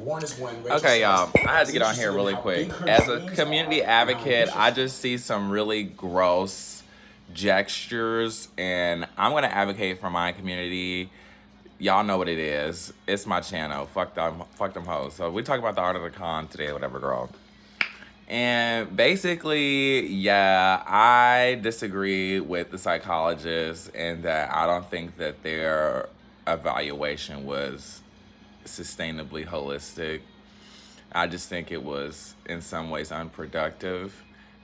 Okay, y'all, I had to get on here really quick. As a community advocate, I just see some really gross gestures, and I'm gonna advocate for my community. Y'all know what it is. It's my channel. Fuck them hoes. So we talk about the art of the con today, whatever, girl. And basically, yeah, I disagree with the psychologist in that I don't think that their evaluation was sustainably holistic. I just think it was in some ways unproductive.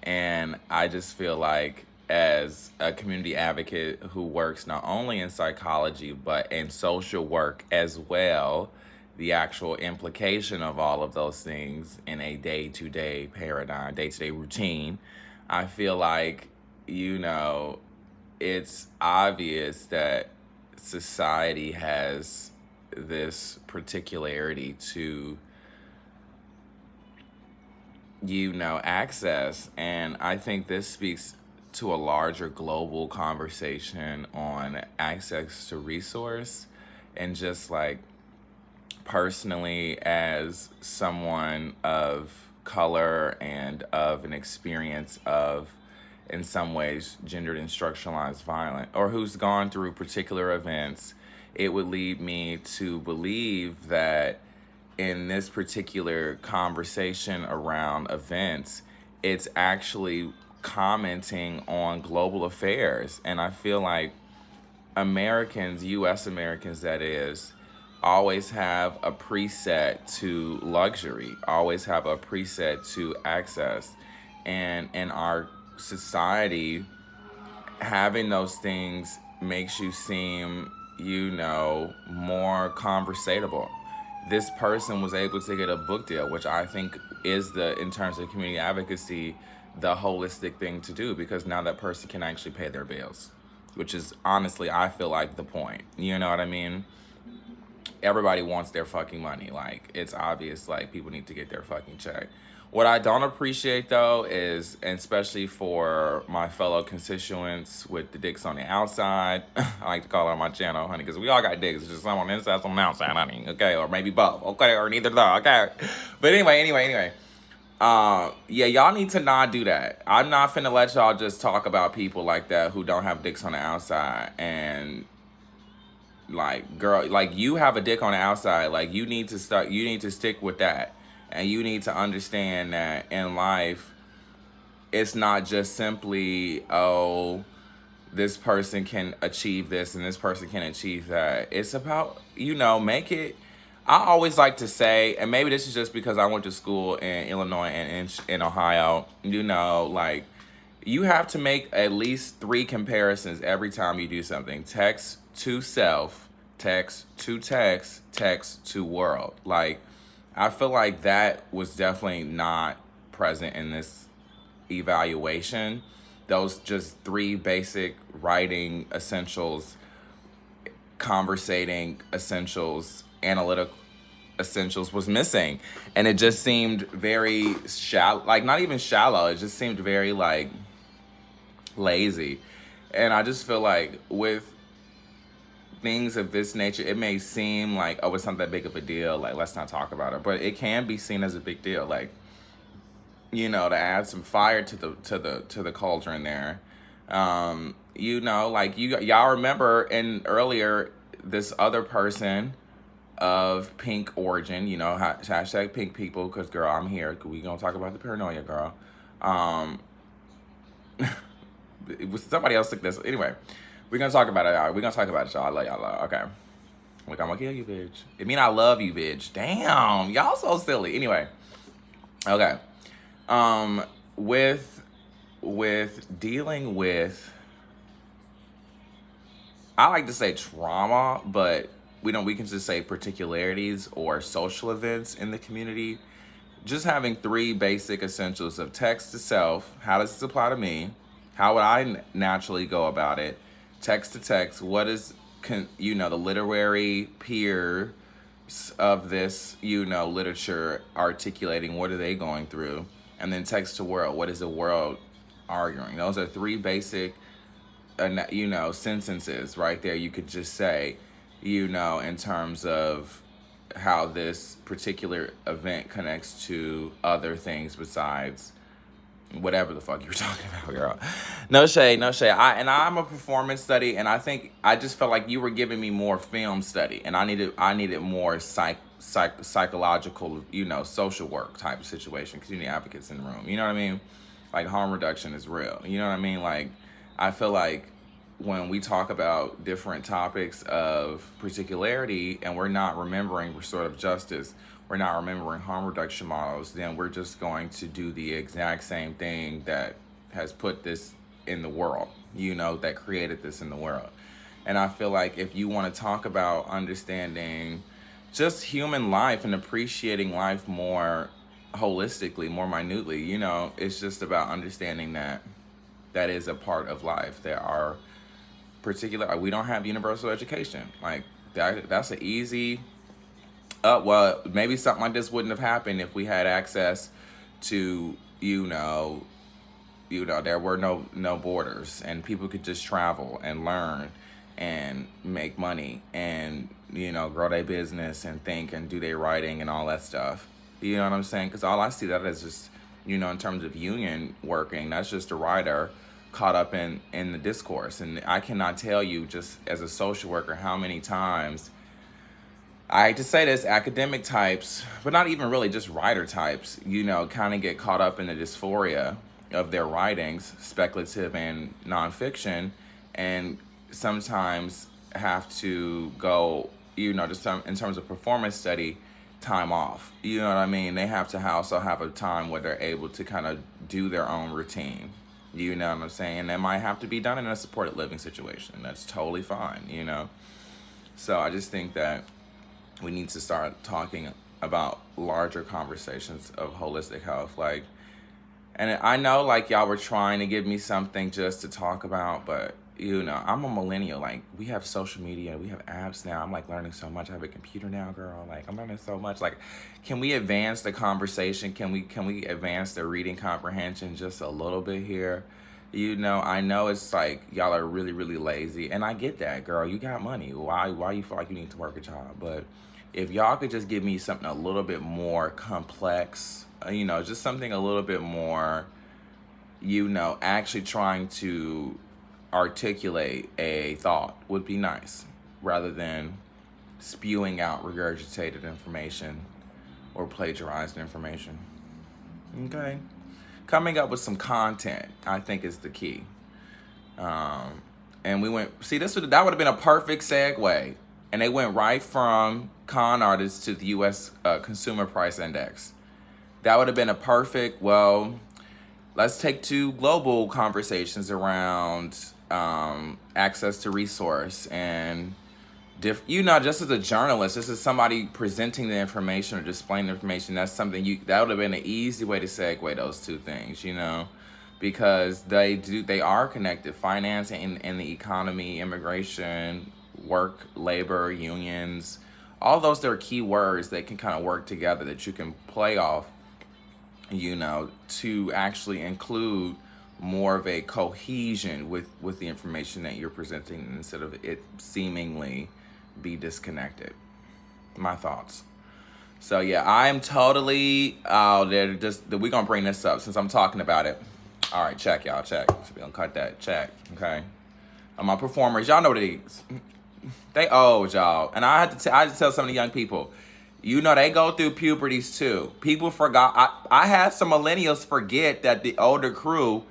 And I just feel like, as a community advocate who works not only in psychology but in social work as well, the actual implication of all of those things in a day-to-day paradigm, day-to-day routine, I feel like, it's obvious that society has this particularity to access. And I think this speaks to a larger global conversation on access to resource. And just like, personally, as someone of color and of an experience of, in some ways, gendered instructionalized violence, or who's gone through particular events, it would lead me to believe that in this particular conversation around events, it's actually commenting on global affairs. And I feel like Americans, US Americans that is, always have a preset to luxury, always have a preset to access. And in our society, having those things makes you seem, more conversatable. This person was able to get a book deal, which I think is, in terms of community advocacy, the holistic thing to do, because now that person can actually pay their bills, which is honestly, I feel like, the point. You know what I mean? Everybody wants their fucking money. Like, it's obvious, like, people need to get their fucking check. What I don't appreciate, though, is, and especially for my fellow constituents with the dicks on the outside, I like to call it on my channel, honey, because we all got dicks. It's just some on the inside, some on the outside, honey, okay? Or maybe both, okay? Or neither, though, okay? But anyway. Yeah, y'all need to not do that. I'm not finna let y'all just talk about people like that who don't have dicks on the outside. And, like, girl, like, you have a dick on the outside. Like, you need to stick with that. And you need to understand that in life, it's not just simply, oh, this person can achieve this and this person can achieve that. It's about, make it. I always like to say, and maybe this is just because I went to school in Illinois and in Ohio, like, you have to make at least 3 comparisons every time you do something. Text to self, text to text, text to world. Like, I feel like that was definitely not present in this evaluation. Those just 3 basic writing essentials, conversating essentials, analytic essentials was missing. And it just seemed very shallow, like, not even shallow, it just seemed very, like, lazy. And I just feel like with things of this nature, it may seem like, oh, it's not that big of a deal, like, let's not talk about it, but it can be seen as a big deal, like, to add some fire to the cauldron there. Like, y'all remember in earlier, this other person of pink origin, hashtag pink people, because, girl, I'm here, we gonna talk about the paranoia, girl. It was somebody else took this. Anyway, we're gonna talk about it, y'all. We're gonna talk about it, y'all. I love y'all. Okay. Like, I'm gonna kill you, bitch. It mean I love you, bitch. Damn, y'all so silly. Anyway. Okay. With dealing with, I like to say trauma, but we can just say particularities or social events in the community. Just having 3 basic essentials of text to self. How does this apply to me? How would I naturally go about it? Text to text. What is, the literary peers of this, literature articulating? What are they going through? And then text to world. What is the world arguing? Those are 3 basic, sentences right there. You could just say, in terms of how this particular event connects to other things besides whatever the fuck you were talking about, girl. No shade, no shade. I'm a performance study, and I think I just felt like you were giving me more film study, and I needed more psychological, social work type of situation, because you need advocates in the room. You know what I mean? Like, harm reduction is real. You know what I mean? Like, I feel like when we talk about different topics of particularity and we're not remembering restorative justice, we're not remembering harm reduction models, then we're just going to do the exact same thing that has put this in the world, that created this in the world. And I feel like if you want to talk about understanding just human life and appreciating life more holistically, more minutely, it's just about understanding that that is a part of life. There are we don't have universal education. Like, that's an easy well, maybe something like this wouldn't have happened if we had access to, there were no borders, and people could just travel and learn and make money and, grow their business and think and do their writing and all that stuff. You know what I'm saying? Because all I see that is just, in terms of union working, that's just a writer caught up in the discourse. And I cannot tell you, just as a social worker, how many times I hate to say this, academic types, but not even really, just writer types, kind of get caught up in the dysphoria of their writings, speculative and nonfiction, and sometimes have to go, just in terms of performance study, time off. You know what I mean? They have to also have a time where they're able to kind of do their own routine. You know what I'm saying? And that might have to be done in a supported living situation. That's totally fine, So I just think that we need to start talking about larger conversations of holistic health. Like, and I know, like, y'all were trying to give me something just to talk about, but, I'm a millennial. Like, we have social media, we have apps now. I'm, like, learning so much. I have a computer now, girl. Like, I'm learning so much. Like, can we advance the conversation? Can we advance the reading comprehension just a little bit here? I know it's like y'all are really, really lazy, and I get that, girl. You got money. Why you feel like you need to work a job? But if y'all could just give me something a little bit more complex, just something a little bit more, actually trying to articulate a thought would be nice, rather than spewing out regurgitated information or plagiarized information. Okay? Coming up with some content, I think, is the key. And we went, see, that would have been a perfect segue. And they went right from con artists to the U.S. Consumer Price Index. That would have been a perfect, let's take two global conversations around access to resource and, just as a journalist, just as somebody presenting the information or displaying the information, that's something that would have been an easy way to segue those two things, because they are connected. Finance and the economy, immigration, work, labor, unions, all those, they're key words that can kind of work together, that you can play off, to actually include more of a cohesion with the information that you're presenting, instead of it seemingly be disconnected. My thoughts. So yeah, I'm totally we're gonna bring this up since I'm talking about it. All right, check, y'all, check. So we're gonna cut that, check, okay? My performers, y'all know what it is. They old, y'all. And I had to tell some of the young people, they go through puberties too. People forgot. I had some millennials forget that the older crew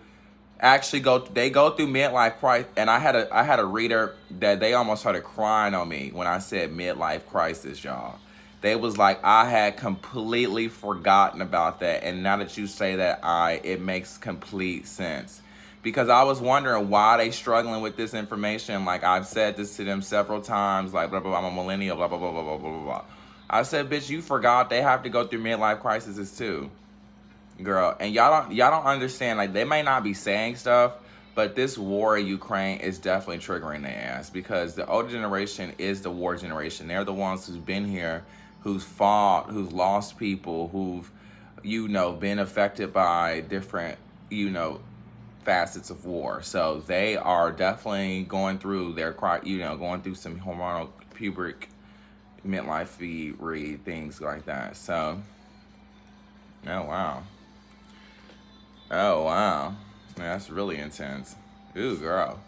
actually go through midlife crisis. And I had a reader that they almost started crying on me when I said midlife crisis, y'all. They was like, I had completely forgotten about that. And now that you say that, it makes complete sense. Because I was wondering why they struggling with this information. Like, I've said this to them several times, like, blah, blah, blah, I'm a millennial, blah, blah, blah, blah, blah, blah, blah. I said, bitch, you forgot they have to go through midlife crises too, girl. And y'all don't understand. Like, they may not be saying stuff, but this war in Ukraine is definitely triggering their ass, because the older generation is the war generation. They're the ones who's been here, who's fought, who's lost people, who've, been affected by different, facets of war. So they are definitely going through going through some hormonal puberty, midlife feed read, things like that. So, oh wow. Oh wow. That's really intense. Ooh, girl.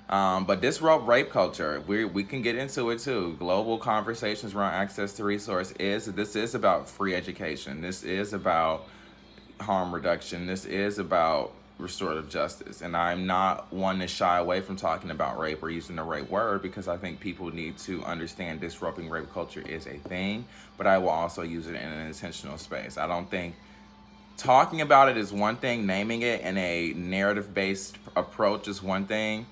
But this rape culture, we can get into it too. Global conversations around access to resource this is about free education. This is about harm reduction. This is about restorative justice. And I'm not one to shy away from talking about rape or using the right word, because I think people need to understand disrupting rape culture is a thing, but I will also use it in an intentional space. I don't think talking about it is one thing, naming it in a narrative based approach is one thing,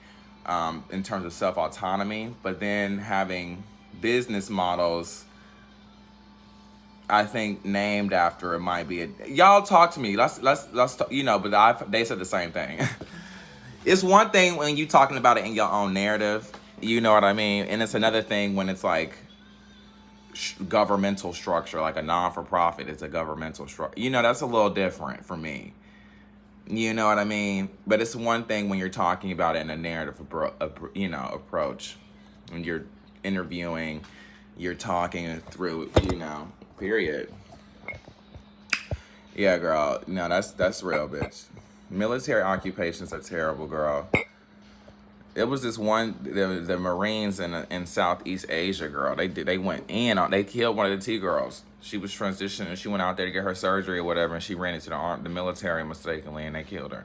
in terms of self autonomy, but then having business models, I think, named after it might be y'all talk to me. Let's talk, but they said the same thing. It's one thing when you talking about it in your own narrative, you know what I mean, and it's another thing when it's like governmental structure, like a non-for-profit is a governmental structure. That's a little different for me. You know what I mean? But it's one thing when you're talking about it in a narrative approach. When you're interviewing, you're talking through, period. Yeah, girl. No, that's real, bitch. Military occupations are terrible, girl. It was this one, the Marines in Southeast Asia, girl. They went in on, they killed one of the T girls. She was transitioning. She went out there to get her surgery or whatever, and she ran into the military mistakenly, and they killed her.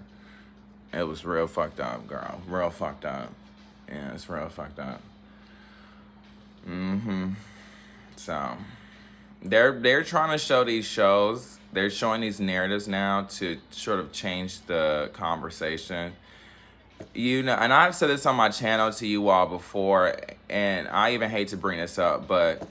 It was real fucked up, girl. Real fucked up. Yeah, it's real fucked up. So they're trying to show these shows. They're showing these narratives now to sort of change the conversation. And I've said this on my channel to you all before, and I even hate to bring this up, but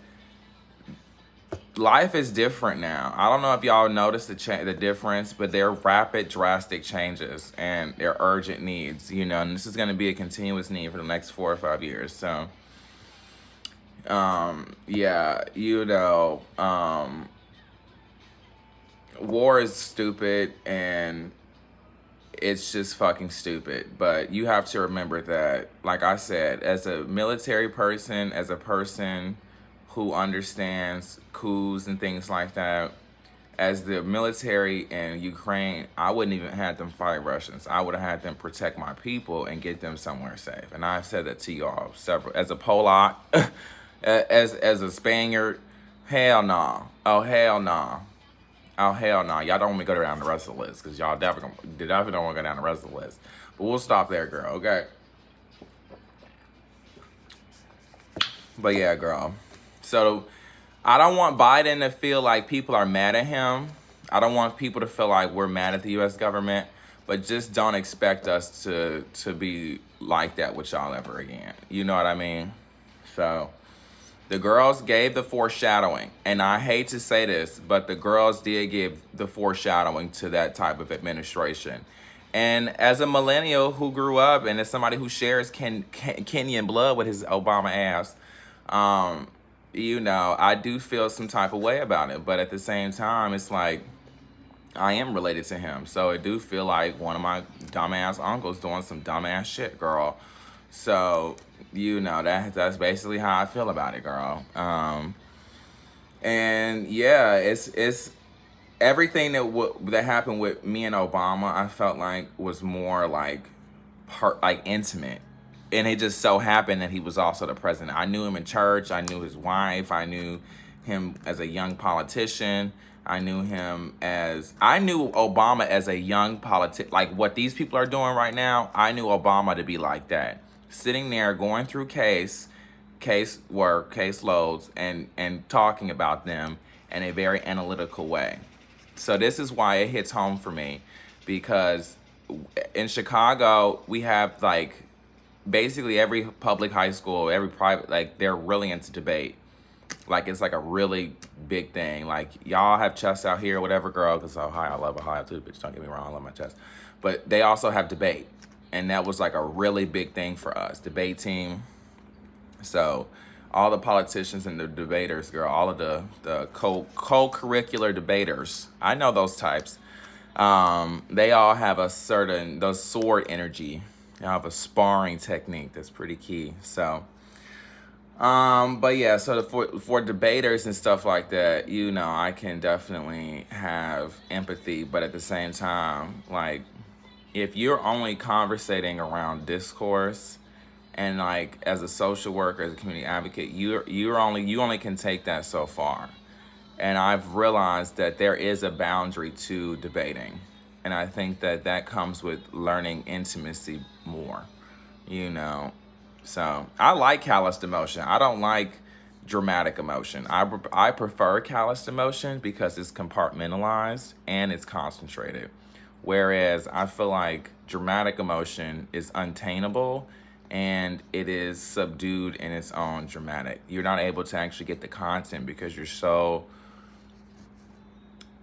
life is different now. I don't know if y'all noticed the difference, but they're rapid, drastic changes, and they're urgent needs, and this is going to be a continuous need for the next 4 or 5 years. So, yeah, war is stupid, and it's just fucking stupid. But you have to remember that, like I said, as a military person, as a person who understands coups and things like that, as the military in Ukraine, I wouldn't even have them fight Russians. I would have had them protect my people and get them somewhere safe. And I've said that to y'all several. As a Polak, as a Spaniard, hell no. Nah. Oh hell no. Nah. Oh, hell no. Y'all don't want me to go down the rest of the list, because y'all definitely don't want to go down the rest of the list. But we'll stop there, girl, okay? But yeah, girl. So I don't want Biden to feel like people are mad at him. I don't want people to feel like we're mad at the U.S. government. But just don't expect us to be like that with y'all ever again. You know what I mean? So the girls gave the foreshadowing, and I hate to say this, but the girls did give the foreshadowing to that type of administration. And as a millennial who grew up, and as somebody who shares Kenyan blood with his Obama ass, I do feel some type of way about it. But at the same time, it's like, I am related to him, so I do feel like one of my dumbass uncles doing some dumbass shit, girl. So, that's basically how I feel about it, girl. And yeah, it's everything that happened with me and Obama, I felt like was more like intimate. And it just so happened that he was also the president. I knew him in church. I knew his wife. I knew him as a young politician. I knew Obama as a young like what these people are doing right now. I knew Obama to be like that. Sitting there going through case work, case loads, and talking about them in a very analytical way. So this is why it hits home for me, because in Chicago, we have like basically every public high school, every private, like they're really into debate. Like it's like a really big thing. Like y'all have chess out here or whatever, girl, because Ohio, I love Ohio too, bitch, don't get me wrong, I love my chess. But they also have debate. And that was like a really big thing for us, debate team. So all the politicians and the debaters, girl, all of the co-curricular debaters, I know those types. They all have those sword energy. They have a sparring technique that's pretty key. So But yeah, so for debaters and stuff like that, you know, I can definitely have empathy, but at the same time, like, if you're only conversating around discourse, and like as a social worker, as a community advocate, you only can take that so far. And I've realized that there is a boundary to debating, and I think that that comes with learning intimacy more, you know. So I like calloused emotion. I don't like dramatic emotion. I prefer calloused emotion because it's compartmentalized and it's concentrated. Whereas I feel like dramatic emotion is untainable and it is subdued in its own dramatic. You're not able to actually get the content because you're so,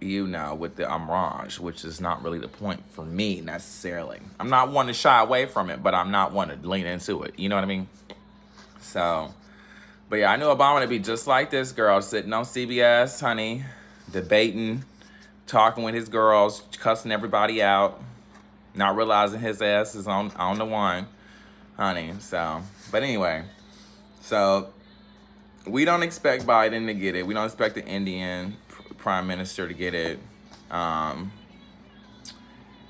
you know, with the amouage, which is not really the point for me necessarily. I'm not one to shy away from it, but I'm not one to lean into it. You know what I mean? So, but yeah, I knew Obama to be just like this girl, sitting on CBS, honey, debating, talking with his girls, cussing everybody out, not realizing his ass is on the one, honey. So, but anyway, so we don't expect Biden to get it. We don't expect the Indian prime minister to get it.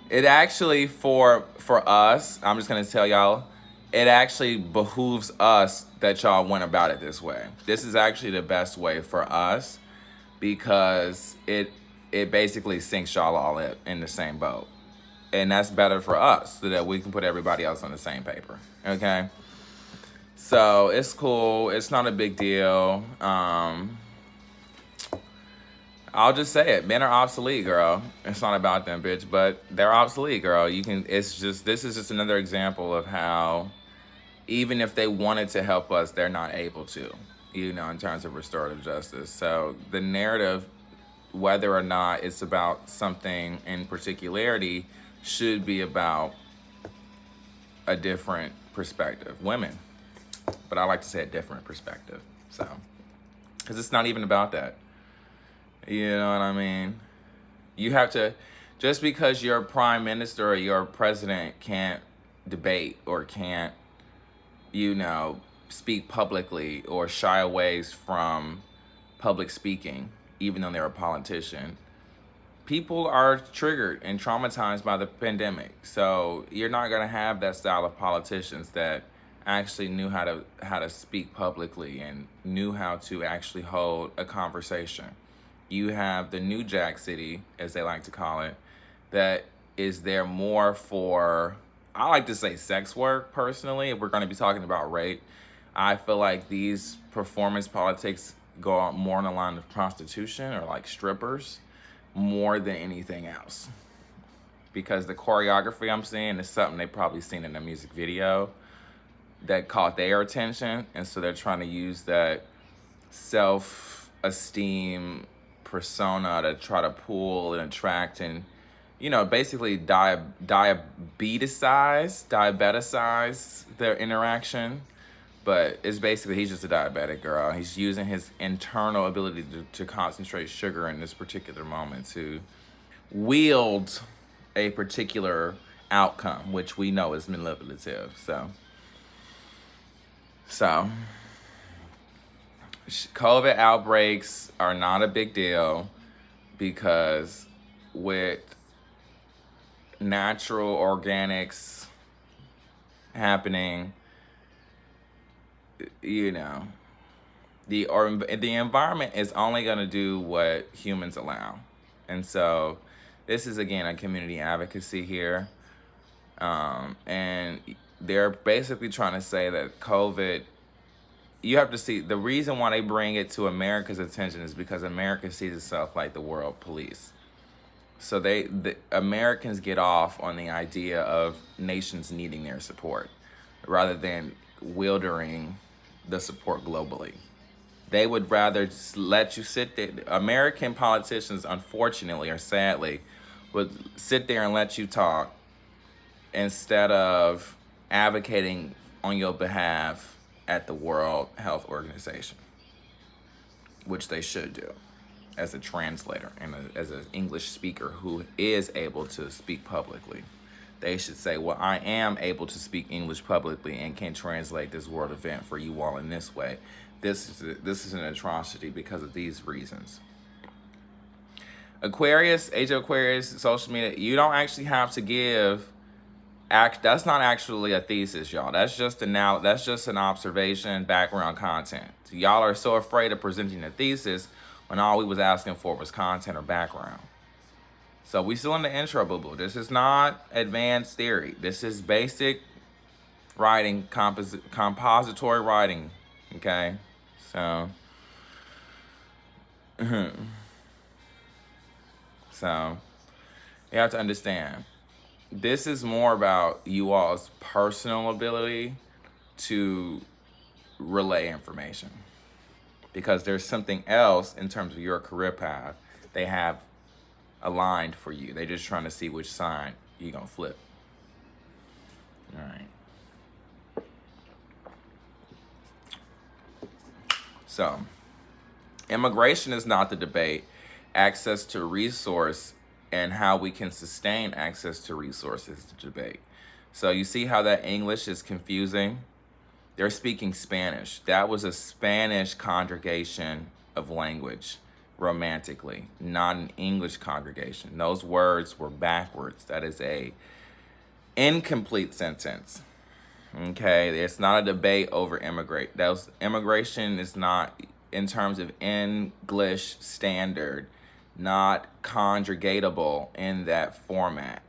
It actually for us, I'm just gonna tell y'all, it actually behooves us that y'all went about it this way. This is actually the best way for us because it basically sinks y'all all in the same boat, and that's better for us so that we can put everybody else on the same paper. Okay, so it's cool. It's not a big deal. I'll just say it. Men are obsolete, girl. It's not about them, bitch, but they're obsolete, girl. It's just, this is just another example of how, even if they wanted to help us, they're not able to, you know, in terms of restorative justice. So the narrative, whether or not it's about something in particularity, should be about a different perspective. Women. But I like to say a different perspective. So, because it's not even about that. You know what I mean? You have to, just because your prime minister or your president can't debate or can't, you know, speak publicly or shy away from public speaking, even though they're a politician, people are triggered and traumatized by the pandemic. So you're not going to have that style of politicians that actually knew how to speak publicly and knew how to actually hold a conversation. You have the new Jack City, as they like to call it, that is there more for, I like to say sex work personally, if we're going to be talking about rape. I feel like these performance politics go out more on the line of prostitution or like strippers more than anything else. Because the choreography I'm seeing is something they probably seen in a music video that caught their attention. And so they're trying to use that self-esteem persona to try to pull and attract and, you know, basically diabeticize their interaction. But it's basically, he's just a diabetic, girl. He's using his internal ability to concentrate sugar in this particular moment to wield a particular outcome, which we know is manipulative. So COVID outbreaks are not a big deal because with natural organics happening, you know, the environment is only going to do what humans allow. And so this is, again, a community advocacy here. And they're basically trying to say that COVID, you have to see, the reason why they bring it to America's attention is because America sees itself like the world police. So the Americans get off on the idea of nations needing their support rather than wielding the support globally. They would rather just let you sit there. American politicians, unfortunately or sadly, would sit there and let you talk instead of advocating on your behalf at the World Health Organization, which they should do as a translator and as an English speaker who is able to speak publicly. they should say, well, I am able to speak English publicly and can translate this world event for you all in this way. This is an atrocity because of these reasons. Aquarius, age of Aquarius, social media, you don't actually have to give that's not actually a thesis, y'all. That's just an observation, background content. So y'all are so afraid of presenting a thesis when all we was asking for was content or background. So we still in the intro, boo-boo. This is not advanced theory. This is basic writing, compository writing. Okay? So so you have to understand. This is more about you all's personal ability to relay information, because there's something else in terms of your career path they have aligned for you. They're just trying to see which side you're gonna flip. All right. So, immigration is not the debate. Access to resource and how we can sustain access to resources to debate. So you see how that English is confusing? They're speaking Spanish. That was a Spanish congregation of language romantically, not an English congregation. Those words were backwards. That is a incomplete sentence. Okay, it's not a debate over immigration is not, in terms of English standard, not conjugatable in that format.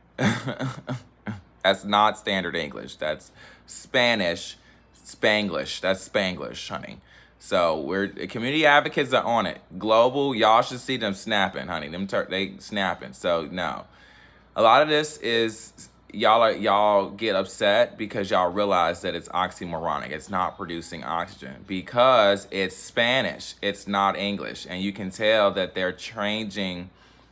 That's not standard English. That's Spanish, Spanglish. That's Spanglish, honey. So community advocates are on it. Global, y'all should see them snapping, honey. They snapping. So no, a lot of this is y'all get upset because y'all realize that it's oxymoronic. It's not producing oxygen because it's Spanish. It's not English. And you can tell that they're changing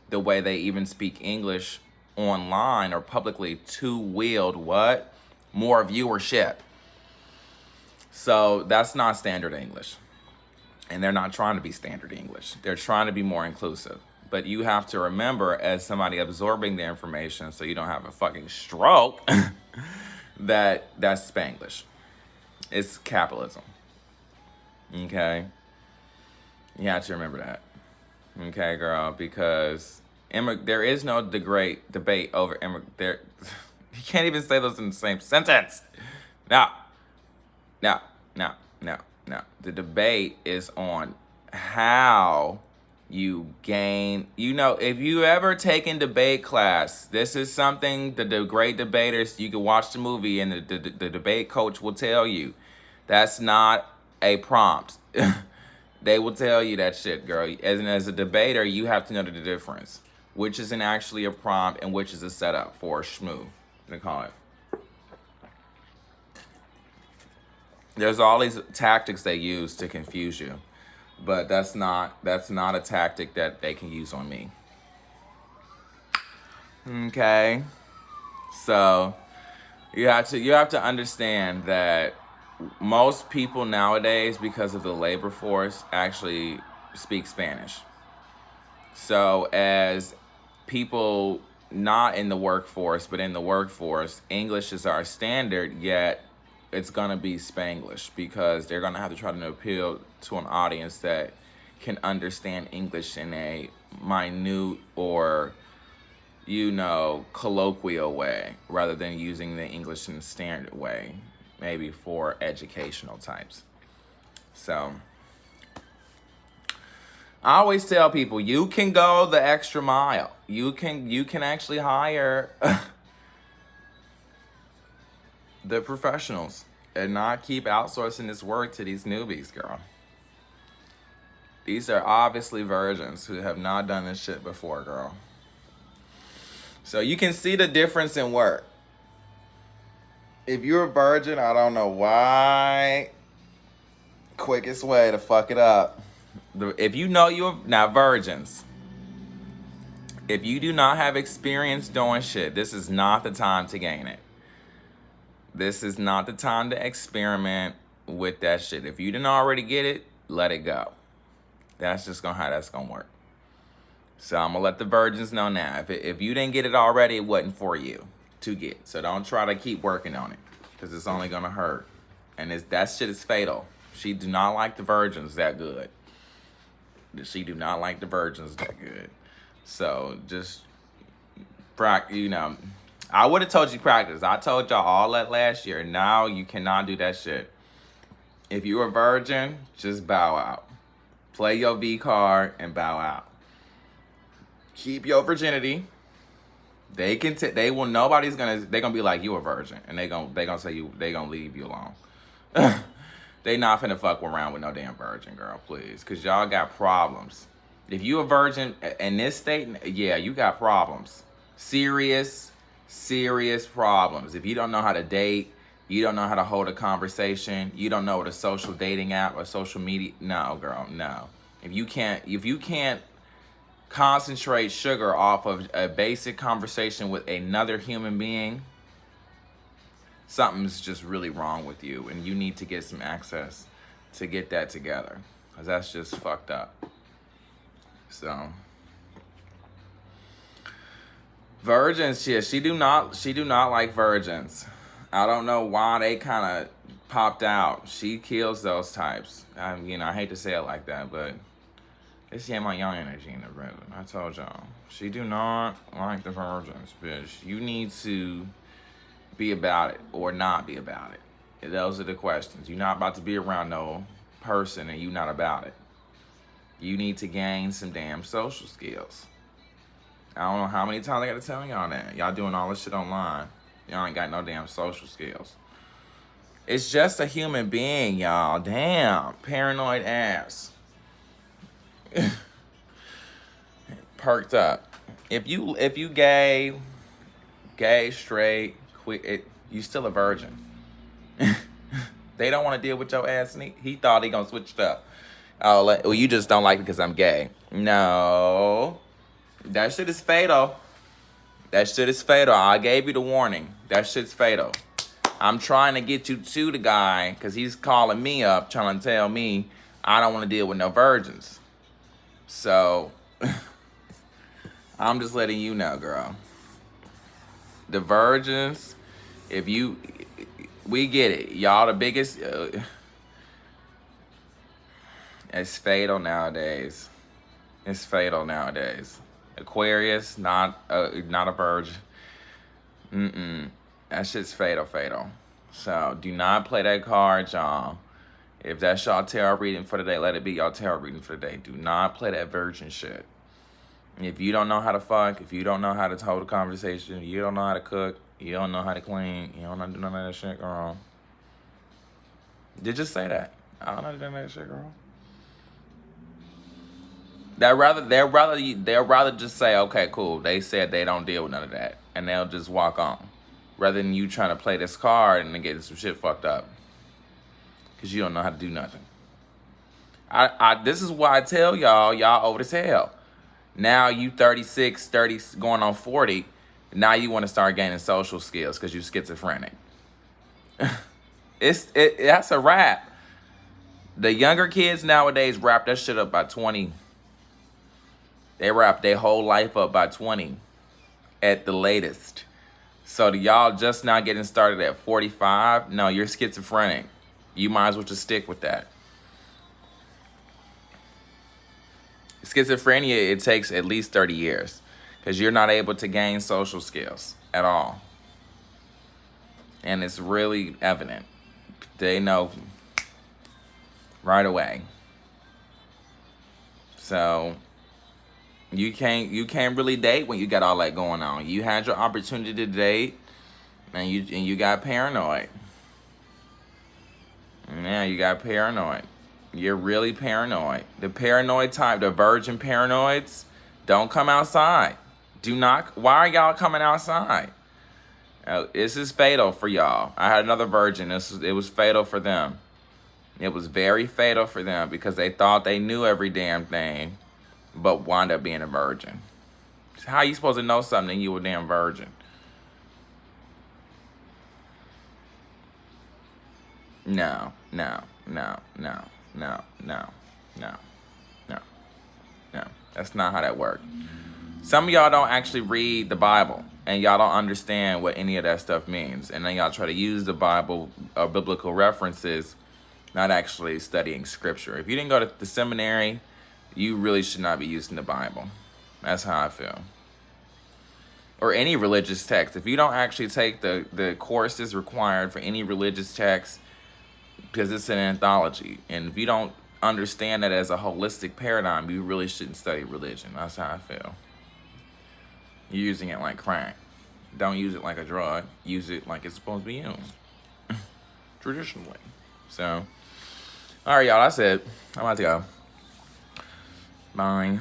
the way they even speak English online or publicly to wield what? More viewership. So that's not standard English. And they're not trying to be standard English. They're trying to be more inclusive. But you have to remember, as somebody absorbing the information so you don't have a fucking stroke, that's Spanglish. It's capitalism. Okay? You have to remember that. Okay, girl? Because there is no debate over you can't even say those in the same sentence. No. The debate is on how you gain, if you ever taken debate class, this is something that the great debaters, you can watch the movie and the debate coach will tell you. That's not a prompt. They will tell you that shit, girl. As a debater, you have to know the difference. Which isn't actually a prompt and which is a setup for a schmoo, they call it. There's all these tactics they use to confuse you. But that's not a tactic that they can use on me. Okay? So you have to understand that most people nowadays, because of the labor force, actually speak Spanish. So as people not in the workforce, but in the workforce, English is our standard, yet it's going to be Spanglish because they're going to have to try to appeal to an audience that can understand English in a minute or, colloquial way rather than using the English in the standard way, maybe for educational types. So I always tell people, you can go the extra mile. You can actually hire the professionals and not keep outsourcing this work to these newbies, girl. These are obviously virgins who have not done this shit before, girl. So you can see the difference in work. If you're a virgin, I don't know why. Quickest way to fuck it up. If you know you're now virgins, if you do not have experience doing shit, this is not the time to gain it. This is not the time to experiment with that shit. If you didn't already get it, let it go. That's just how that's gonna work. So I'm gonna let the virgins know now. If you didn't get it already, it wasn't for you. to get. So don't try to keep working on it, because it's only gonna hurt. And that shit is fatal. She do not like the virgins that good. She do not like the virgins that good. So just I would have told you practice. I told y'all all that last year. Now you cannot do that shit. If you're a virgin, just bow out. Play your V card and bow out. Keep your virginity. They're gonna be like, you a virgin, and they gonna say they gonna leave you alone. They not finna fuck around with no damn virgin, girl, please, cause y'all got problems. If you a virgin in this state, yeah, you got problems. Serious problems. If you don't know how to date, you don't know how to hold a conversation, you don't know what a social dating app or social media, no, girl, no. If you can't concentrate sugar off of a basic conversation with another human being, something's just really wrong with you, and you need to get some access to get that together, because that's just fucked up. So virgins, yeah, she do not like virgins. I don't know why they kind of popped out. She kills those types. I hate to say it like that, but it's my young energy in the rhythm. I told y'all. She do not like the virgins, bitch. You need to be about it or not be about it. Those are the questions. You're not about to be around no person and you not about it. You need to gain some damn social skills. I don't know how many times I gotta tell y'all that. Y'all doing all this shit online. Y'all ain't got no damn social skills. It's just a human being, y'all. Damn. Paranoid ass. Perked up. If you gay, straight, you still a virgin. They don't want to deal with your ass. He thought he gonna switch it up. Oh, well, you just don't like me because I'm gay. No, that shit is fatal. That shit is fatal. I gave you the warning. That shit's fatal. I'm trying to get you to the guy because he's calling me up trying to tell me I don't want to deal with no virgins. So I'm just letting you know, girl. The virgins, we get it. Y'all the biggest, it's fatal nowadays. It's fatal nowadays. Aquarius, not a virgin. That shit's fatal. So do not play that card, y'all. If that's y'all tarot reading for the day, let it be y'all tarot reading for the day. Do not play that virgin shit. If you don't know how to fuck, if you don't know how to hold a conversation, you don't know how to cook, you don't know how to clean, you don't know how to do none of that shit, girl. Did just say that. I don't know how to do none of that shit, girl. They'll rather just say, okay, cool. They said they don't deal with none of that, and they'll just walk on, rather than you trying to play this card and then getting some shit fucked up, because you don't know how to do nothing. This is why I tell y'all over the tail. Now you 36, 30, going on 40. Now you want to start gaining social skills because you're schizophrenic. That's a wrap. The younger kids nowadays wrap that shit up by 20. They wrap their whole life up by 20 at the latest. So y'all just now getting started at 45? No, you're schizophrenic. You might as well just stick with that. Schizophrenia, it takes at least 30 years because you're not able to gain social skills at all. And it's really evident. They know right away. So you can't really date when you got all that going on. You had your opportunity to date and you got paranoid. Yeah, you got paranoid. You're really paranoid. The paranoid type, the virgin paranoids, don't come outside. Why are y'all coming outside? This is fatal for y'all. I had another virgin. It was fatal for them. It was very fatal for them because they thought they knew every damn thing, but wound up being a virgin. How you supposed to know something you a damn virgin? No. That's not how that works. Some of y'all don't actually read the Bible. and y'all don't understand what any of that stuff means. And then y'all try to use the Bible or biblical references, not actually studying scripture. If you didn't go to the seminary, you really should not be using the Bible. That's how I feel. Or any religious text. If you don't actually take the courses required for any religious text, because it's an anthology, and if you don't understand that as a holistic paradigm, you really shouldn't study religion. That's how I feel. You're using it like crack. Don't use it like a drug. Use it like it's supposed to be used. Traditionally. So, all right, y'all, that's it. I'm about to go. Bye.